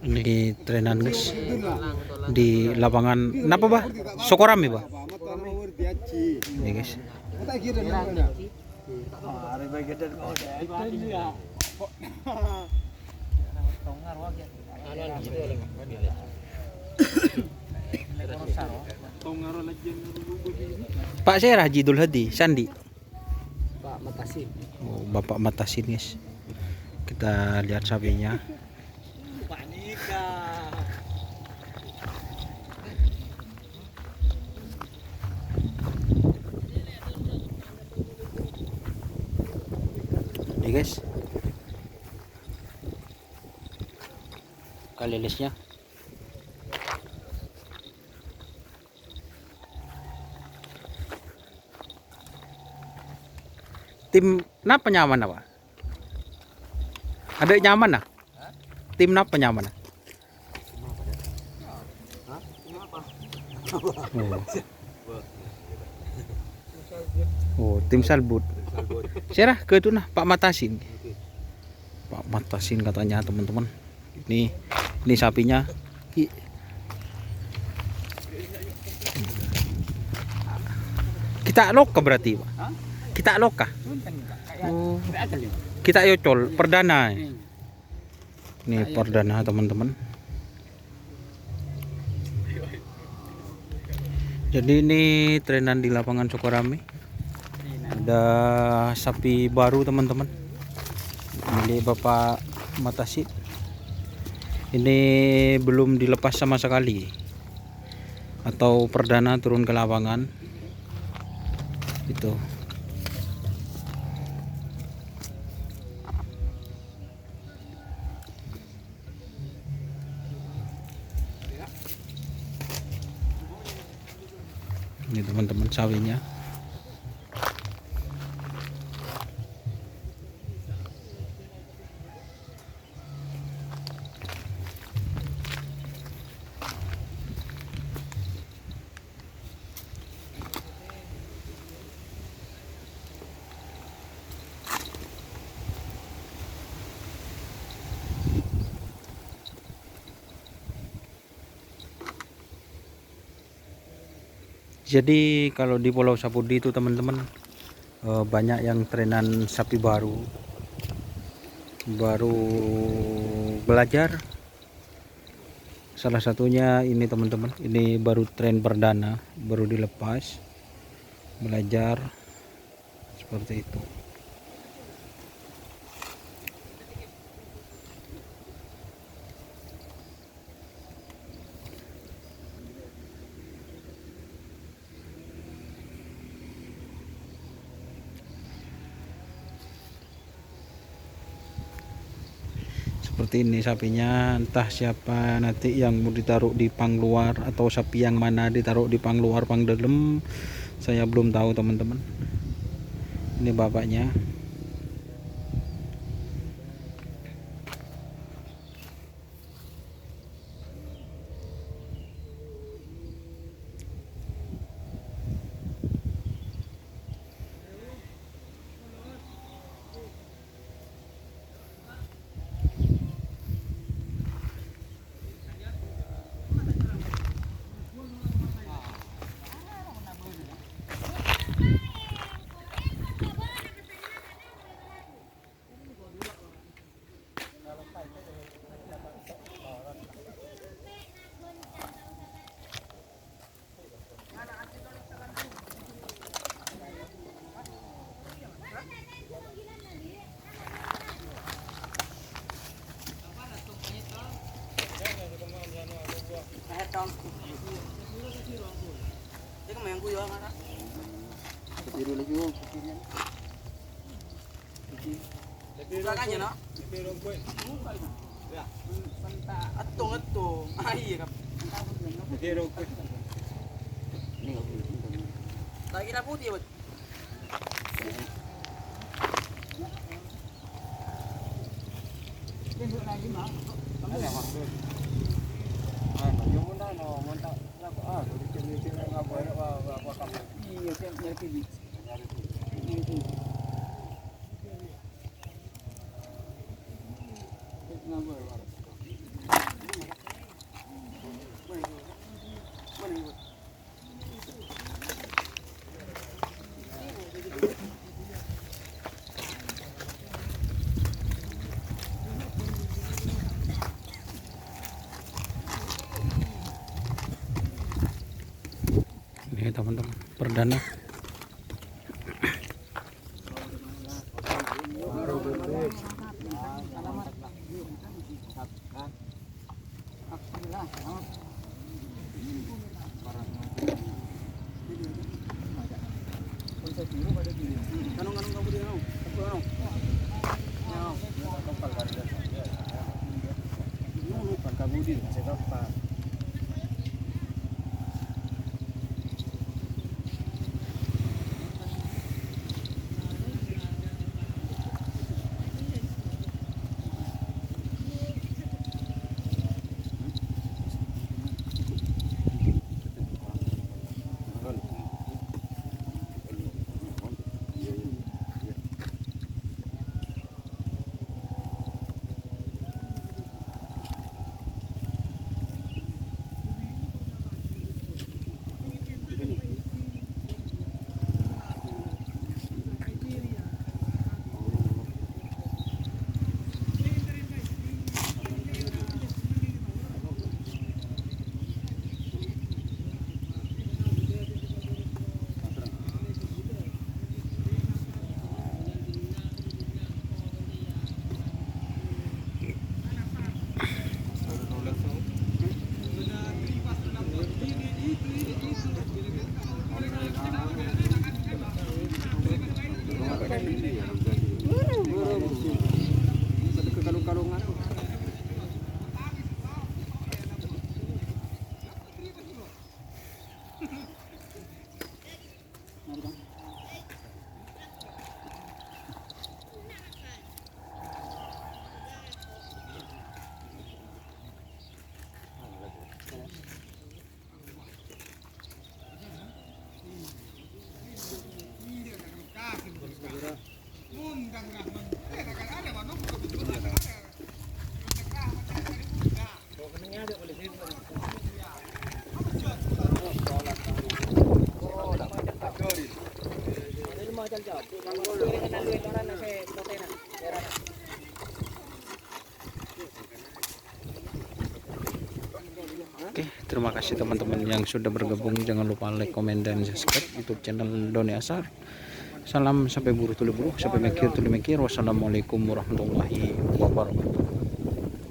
Ini trenan guys di lapangan kenapa bah? Sokorami bah? Ini guys. Pak saya Haji Dul Hadi Sandi. Pak Matasin. Oh, Bapak Matasin guys. Kita lihat sapinya. Ini guys. Kalilisnya. Tim napa nyaman apa? Ada nyaman nah? Tim napa nyaman nah? Oh, tim Salbut. Serah ke itu nah Pak Matasin. Pak Matasin katanya teman-teman. Ini sapinya. Kita loka berarti, Pak. Kita loka. Oh, kita yocol perdana. Ini perdana teman-teman. Jadi ini trenan di lapangan Sokorami. Ada sapi baru teman-teman. Milik Bapak Matasin. Ini belum dilepas sama sekali. Atau perdana turun ke lapangan. Itu. Ini teman-teman sawinya. Jadi kalau di Pulau Sapudi itu teman-teman banyak yang trenan sapi baru belajar. Salah satunya ini teman-teman, ini baru tren perdana, baru dilepas belajar seperti itu. Seperti ini sapinya, entah siapa nanti yang mau ditaruh di pang luar atau sapi yang mana ditaruh di pang luar pang dalam, saya belum tahu teman-teman. Ini bapaknya. Lagi putih ya, Ini teman-teman perdana. Oke, terima kasih teman-teman yang sudah bergabung. Jangan lupa like, komen, dan subscribe YouTube channel Doni Asar. Salam sampai buru tulu buru, sampai mikir tulu mikir. Wassalamualaikum warahmatullahi wabarakatuh.